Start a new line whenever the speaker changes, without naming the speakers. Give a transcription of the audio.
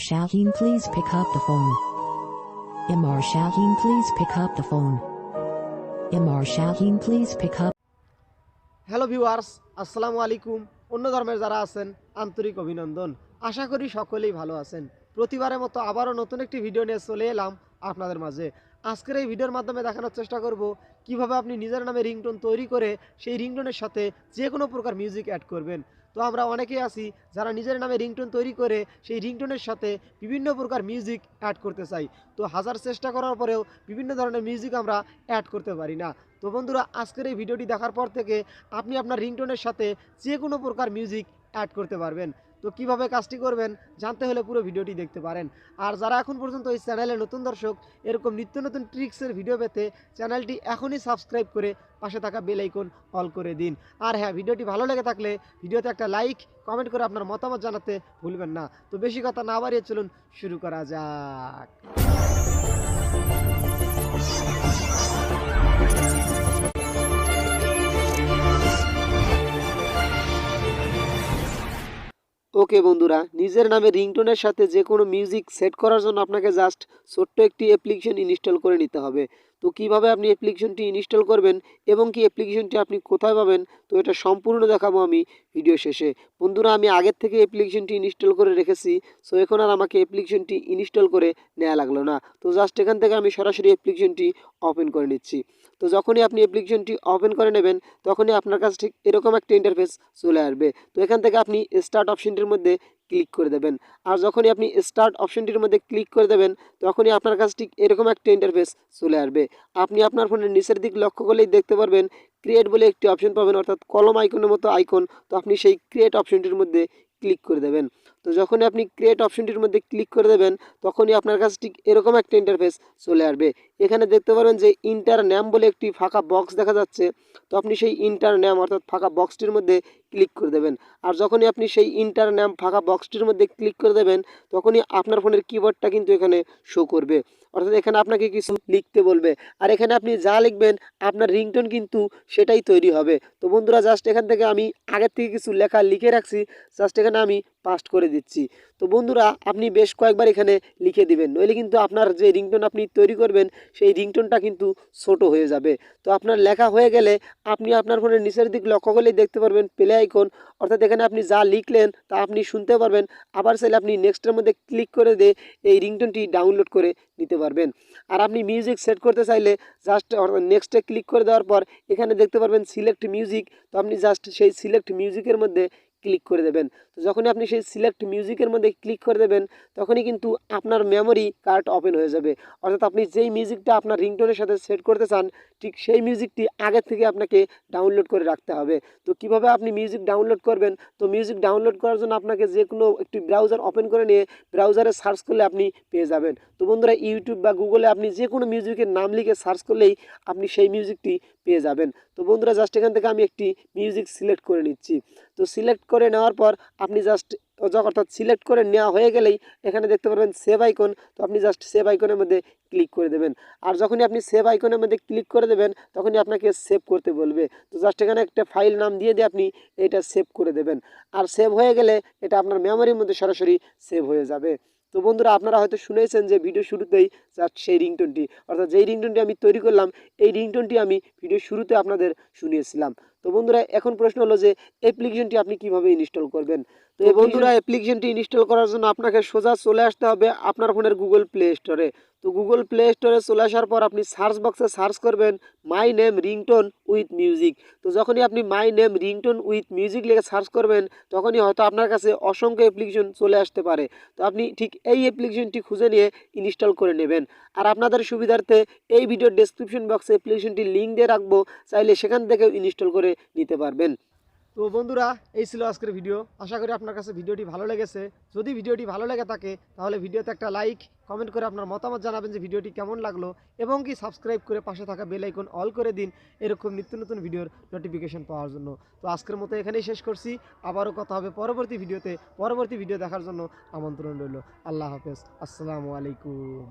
Shahin, please pick up the phone. Md Shahin, please pick up the phone. Md Shahin, please pick up.
Hello viewers, আসসালামু আলাইকুম। অন্য ধর্মের যারা আছেন আন্তরিক অভিনন্দন। আশা করি সকলেই ভালো আছেন। প্রতিবারের মতো আবারও নতুন একটি ভিডিও নিয়ে চলে এলাম আপনাদের মাঝে। আজকের এই ভিডিওর মাধ্যমে দেখানোর চেষ্টা করব কিভাবে আপনি নিজের নামে রিংটোন তৈরি করে সেই রিংটোনের সাথে যে কোনো প্রকার মিউজিক অ্যাড করবেন। তো আমরা অনেকেই আছি যারা নিজের নামে রিংটোন তৈরি করে সেই রিংটোনের সাথে বিভিন্ন প্রকার মিউজিক অ্যাড করতে চাই। তো হাজার চেষ্টা করার পরেও বিভিন্ন ধরনের মিউজিক আমরা অ্যাড করতে পারি না। তো বন্ধুরা, আজকের এই ভিডিওটি দেখার পর থেকে আপনি আপনার রিংটোনের সাথে যে কোনো প্রকার মিউজিক অ্যাড করতে পারবেন। তো কিভাবে কাজটি করবেন জানতে হলে পুরো ভিডিওটি দেখতে পারেন। আর যারা এখন পর্যন্ত এই চ্যানেলে নতুন দর্শক, এরকম নিত্য নতুন ট্রিক্সের ভিডিও পেতে চ্যানেলটি এখনই সাবস্ক্রাইব করে পাশে থাকা বেল আইকন অল করে দিন। আর হ্যাঁ, ভিডিওটি ভালো লেগে থাকলে ভিডিওতে একটা লাইক কমেন্ট করে আপনার মতামত জানাতে ভুলবেন না। তো বেশি কথা না বাড়িয়ে চলুন শুরু করা যাক। ওকে বন্ধুরা, নিজের নামে রিংটোনের সাথে যে কোনো মিউজিক সেট করার জন্য আপনাকে জাস্ট ছোট্ট একটি অ্যাপ্লিকেশন ইনস্টল করে নিতে হবে। তো কিভাবে আপনি অ্যাপ্লিকেশনটি ইনস্টল করবেন এবং কি অ্যাপ্লিকেশনটি আপনি কোথায় পাবেন, তো এটা সম্পূর্ণ দেখাবো আমি ভিডিও শেষে। বন্ধুরা, আমি আগের থেকে অ্যাপ্লিকেশনটি ইনস্টল করে রেখেছি, সো এখন আর আমাকে অ্যাপ্লিকেশনটি ইনস্টল করে নেওয়া লাগলো না। তো জাস্ট এখান থেকে আমি সরাসরি অ্যাপ্লিকেশনটি ওপেন করে নিচ্ছি। তো যখনই আপনি অ্যাপ্লিকেশনটি ওপেন করে নেবেন তখনই আপনার কাছে ঠিক এরকম একটা ইন্টারফেস চলে আসবে। তো এখান থেকে আপনি স্টার্ট অপশনটির মধ্যে ক্লিক করে দেবেন। আর যখনই আপনি স্টার্ট অপশনটির মধ্যে ক্লিক করে দেবেন তখনই আপনার কাছে ঠিক এরকম একটা ইন্টারফেস চলে আসবে। আপনি আপনার ফোনের নিচের দিক লক্ষ্য করলেই দেখতে পারবেন ক্রিয়েট বলে একটি অপশন পাবেন, অর্থাৎ কলম আইকনের মতো আইকন। তো আপনি সেই ক্রিয়েট অপশনটির মধ্যে ক্লিক করে দেবেন। তো যখনই আপনি ক্রিয়েট অপশনটির মধ্যে ক্লিক করে দেবেন তখনই আপনার কাছে ঠিক এরকম একটা ইন্টারফেস চলে আসবে। এখানে দেখতে পারবেন যে ইন্টার নেম বলে একটি ফাঁকা বক্স দেখা যাচ্ছে। তো আপনি সেই ইন্টার নেম অর্থাৎ ফাঁকা বক্সটির মধ্যে ক্লিক করে দেবেন। আর যখনই আপনি সেই ইন্টার নেম ফাঁকা বক্সটির মধ্যে ক্লিক করে দেবেন তখনই আপনার ফোনের কিবোর্ডটা কিন্তু এখানে শো করবে, অর্থাৎ এখানে আপনাকে কিছু লিখতে বলবে। আর এখানে আপনি যা লিখবেন আপনার রিংটোন কিন্তু সেটাই তৈরি হবে। তো বন্ধুরা, জাস্ট এখান থেকে আমি আগের থেকে কিছু লেখা লিখে রাখছি, জাস্ট এখানে আমি পাস্ট করে দিচ্ছি। তো বন্ধুরা, আপনি বেশ কয়েকবার এখানে লিখে দিবেন, নইলে কিন্তু আপনার যে রিংটোন আপনি তৈরি করবেন সেই রিংটোনটা কিন্তু ছোট হয়ে যাবে। তো আপনার লেখা হয়ে গেলে আপনি আপনার ফোনের নিচের দিক লক্ষ্য করলেই দেখতে পারবেন প্লে আইকন, অর্থাৎ এখানে আপনি যা লিখলেন তা আপনি শুনতে পারবেন। আবার চাইলে আপনি নেক্সটের মধ্যে ক্লিক করে দিয়ে এই রিংটোনটি ডাউনলোড করে নিতে পারবেন। আর আপনি মিউজিক সেট করতে চাইলে জাস্ট নেক্সটে ক্লিক করে দেওয়ার পর এখানে দেখতে পারবেন সিলেক্ট মিউজিক। তো আপনি জাস্ট সেই সিলেক্ট মিউজিকের মধ্যে ক্লিক করে দেবেন। তো যখনই আপনি সেই সিলেক্ট মিউজিকের মধ্যে ক্লিক করে দেবেন তখনই কিন্তু আপনার মেমোরি কার্ড ওপেন হয়ে যাবে, অর্থাৎ আপনি যেই মিউজিকটা আপনার রিংটোনের সাথে সেট করতে চান ঠিক সেই মিউজিকটি আগের থেকে আপনাকে ডাউনলোড করে রাখতে হবে। তো কিভাবে আপনি মিউজিক ডাউনলোড করবেন, তো মিউজিক ডাউনলোড করার জন্য আপনাকে যে কোনো একটি ব্রাউজার ওপেন করে নিয়ে ব্রাউজারে সার্চ করলে আপনি পেয়ে যাবেন। তো বন্ধুরা, ইউটিউব বা গুগলে আপনি যে কোনো মিউজিকের নাম লিখে সার্চ করলেই আপনি সেই মিউজিকটি পেয়ে যাবেন। তো বন্ধুরা, জাস্ট এখান থেকে আমি একটি মিউজিক সিলেক্ট করে নিচ্ছি। তো সিলেক্ট করে নেওয়ার পর আপনি জাস্ট অর্থাৎ সিলেক্ট করে নেওয়া হয়ে গেলেই এখানে দেখতে পারবেন সেভ আইকন। তো আপনি জাস্ট সেভ আইকনের মধ্যে ক্লিক করে দেবেন। আর যখনই আপনি সেভ আইকনের মধ্যে ক্লিক করে দেবেন তখনই আপনাকে সেভ করতে বলবে। তো জাস্ট এখানে একটা ফাইল নাম দিয়ে আপনি এটা সেভ করে দেবেন। আর সেভ হয়ে গেলে এটা আপনার মেমোরির মধ্যে সরাসরি সেভ হয়ে যাবে। তো বন্ধুরা, আপনারা হয়তো শুনেছেন যে ভিডিও শুরুতেই জাস্ট সেই রিংটোনটি, অর্থাৎ যেই রিংটোনটি আমি তৈরি করলাম এই রিংটোনটি আমি ভিডিও শুরুতে আপনাদের শুনিয়েছিলাম। তো বন্ধুরা, এখন প্রশ্ন হলো যে অ্যাপ্লিকেশনটি আপনি কিভাবে ইনস্টল করবেন। তো বন্ধুরা, অ্যাপ্লিকেশনটি ইনস্টল করার জন্য আপনাকে সোজা চলে আসতে হবে আপনার ফোনের গুগল প্লে স্টোরে। তো গুগল প্লে স্টোরে চলে আসার পর আপনি সার্চ বক্সে সার্চ করবেন my name ringtone with music. তো যখনই আপনি my name ringtone with music লিখে সার্চ করবেন তখনই হয়তো আপনার কাছে অসংখ্য অ্যাপ্লিকেশন চলে আসতে পারে। তো আপনি ঠিক এই অ্যাপ্লিকেশনটি খুঁজে নিয়ে ইনস্টল করে নেবেন। আর আপনাদের সুবিধার্থে এই ভিডিওর ডেসক্রিপশন বক্সে অ্যাপ্লিকেশনটির লিঙ্ক দিয়ে রাখবো, চাইলে সেখান থেকেও ইনস্টল করে নিতে পারবেন। তো বন্ধুরা, এই ছিল আজকের ভিডিও। আশা করি আপনার কাছে ভিডিওটি ভালো লেগেছে। যদি ভিডিওটি ভালো লেগে থাকে তাহলে ভিডিওতে একটা লাইক কমেন্ট করে আপনার মতামত জানাবেন যে ভিডিওটি কেমন লাগলো, এবং কি সাবস্ক্রাইব করে পাশে থাকা বেল আইকন অল করে দিন এরকম নিত্য নতুন ভিডিওর নোটিফিকেশন পাওয়ার জন্য। তো আজকের মতো এখানেই শেষ করছি। আবারও কথা হবে পরবর্তী ভিডিওতে। পরবর্তী ভিডিও দেখার জন্য আমন্ত্রণ রইল। আল্লাহ হাফেজ, আসসালামু আলাইকুম।